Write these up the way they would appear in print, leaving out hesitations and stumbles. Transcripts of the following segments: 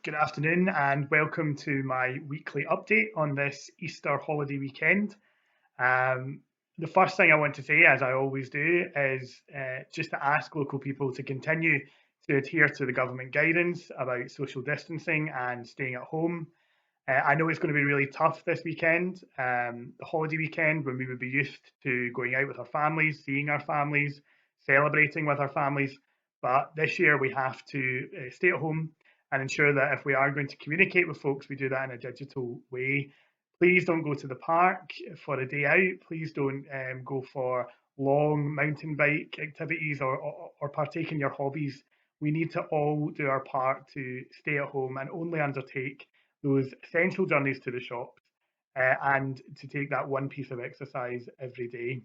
Good afternoon and welcome to my weekly update on this Easter holiday weekend. Um, the first thing I want to say, as I always do, is just to ask local people to continue to adhere to the government guidance about social distancing and staying at home. I know it's going to be really tough this weekend, the holiday weekend, when we would be used to going out with our families, seeing our families, celebrating with our families. But this year we have to stay at home and ensure that if we are going to communicate with folks, we do that in a digital way. Please don't go to the park for a day out. Please don't go for long mountain bike activities or partake in your hobbies. We need to all do our part to stay at home and only undertake those essential journeys to the shops and to take that one piece of exercise every day.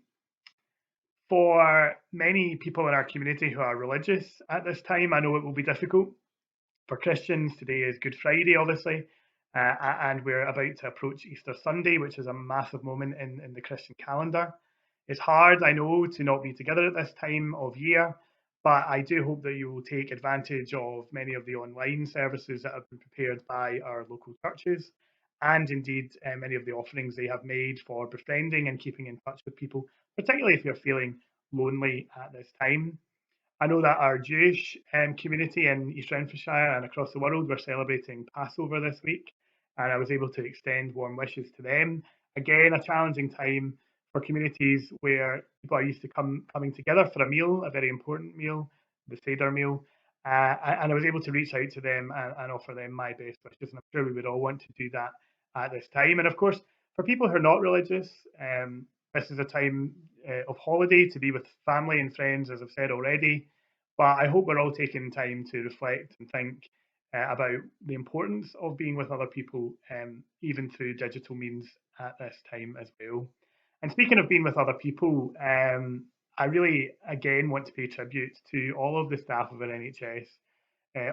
For many people in our community who are religious at this time, I know it will be difficult. For Christians, today is Good Friday, obviously, and we're about to approach Easter Sunday, which is a massive moment in the Christian calendar. It's hard, I know, to not be together at this time of year, but I do hope that you will take advantage of many of the online services that have been prepared by our local churches, and indeed many of the offerings they have made for befriending and keeping in touch with people, particularly if you're feeling lonely at this time. I know that our Jewish community in East Renfrewshire and across the world were celebrating Passover this week, and I was able to extend warm wishes to them. Again, a challenging time for communities where people are used to coming together for a meal, a very important meal, the Seder meal. And I was able to reach out to them and offer them my best wishes, and I'm sure we would all want to do that at this time. And of course, for people who are not religious, this is a time of holiday to be with family and friends, as I've said already. But I hope we're all taking time to reflect and think about the importance of being with other people, even through digital means at this time as well. And speaking of being with other people, I really, again, want to pay tribute to all of the staff of our NHS,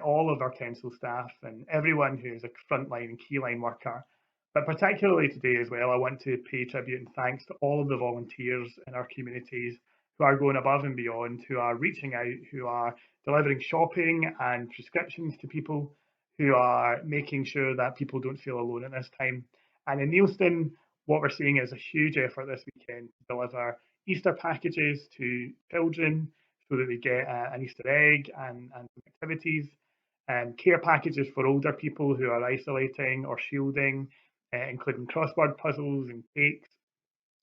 all of our council staff, and everyone who is a frontline and keyline worker. But particularly today as well, I want to pay tribute and thanks to all of the volunteers in our communities who are going above and beyond, who are reaching out, who are delivering shopping and prescriptions to people, who are making sure that people don't feel alone at this time. And in Neilston, what we're seeing is a huge effort this weekend to deliver Easter packages to children so that they get an Easter egg and some activities, care packages for older people who are isolating or shielding, including crossword puzzles and cakes.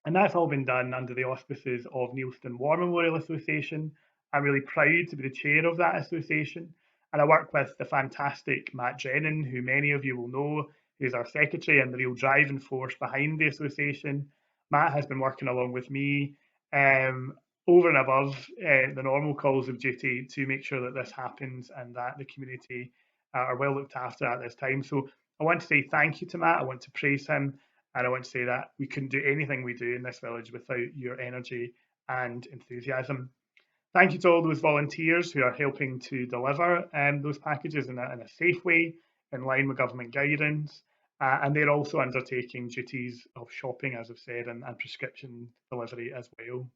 And that's all been done under the auspices of Neilston War Memorial Association. I'm really proud to be the chair of that association. And I work with the fantastic Matt Drennan, who many of you will know, who's our secretary and the real driving force behind the association. Matt has been working along with me over and above the normal calls of duty to make sure that this happens and that the community are well looked after at this time. So I want to say thank you to Matt. I want to praise him. And I want to say that we couldn't do anything we do in this village without your energy and enthusiasm. Thank you to all those volunteers who are helping to deliver those packages in a safe way, in line with government guidance. And they're also undertaking duties of shopping, as I've said, and prescription delivery as well.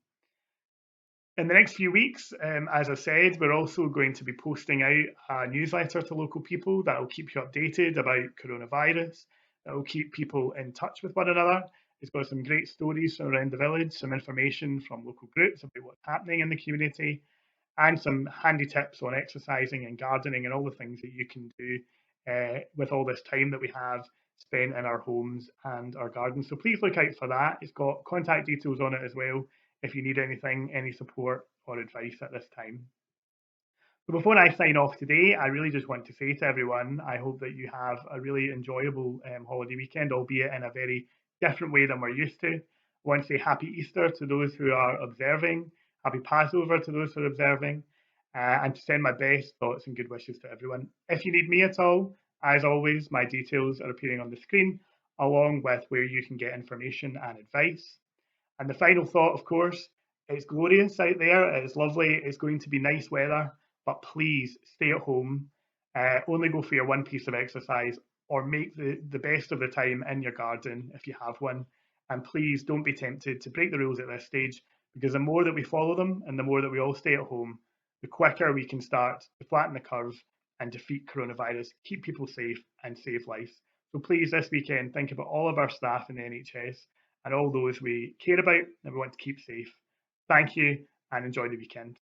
In the next few weeks, as I said, we're also going to be posting out a newsletter to local people that will keep you updated about coronavirus, that will keep people in touch with one another. It's got some great stories from around the village, some information from local groups about what's happening in the community, and some handy tips on exercising and gardening and all the things that you can do with all this time that we have spent in our homes and our gardens. So please look out for that. It's got contact details on it as well if you need anything, any support or advice at this time. So before I sign off today, I really just want to say to everyone, I hope that you have a really enjoyable holiday weekend, albeit in a very different way than we're used to. I want to say happy Easter to those who are observing, happy Passover to those who are observing, and to send my best thoughts and good wishes to everyone. If you need me at all, as always, my details are appearing on the screen, along with where you can get information and advice. And the final thought, of course, it's glorious out there. It's lovely. It's going to be nice weather, but please stay at home. Only go for your one piece of exercise or make the best of the time in your garden if you have one. And please don't be tempted to break the rules at this stage because the more that we follow them and the more that we all stay at home, the quicker we can start to flatten the curve and defeat coronavirus, keep people safe, and save lives. So please, this weekend, think about all of our staff in the NHS and all those we care about and we want to keep safe. Thank you and enjoy the weekend.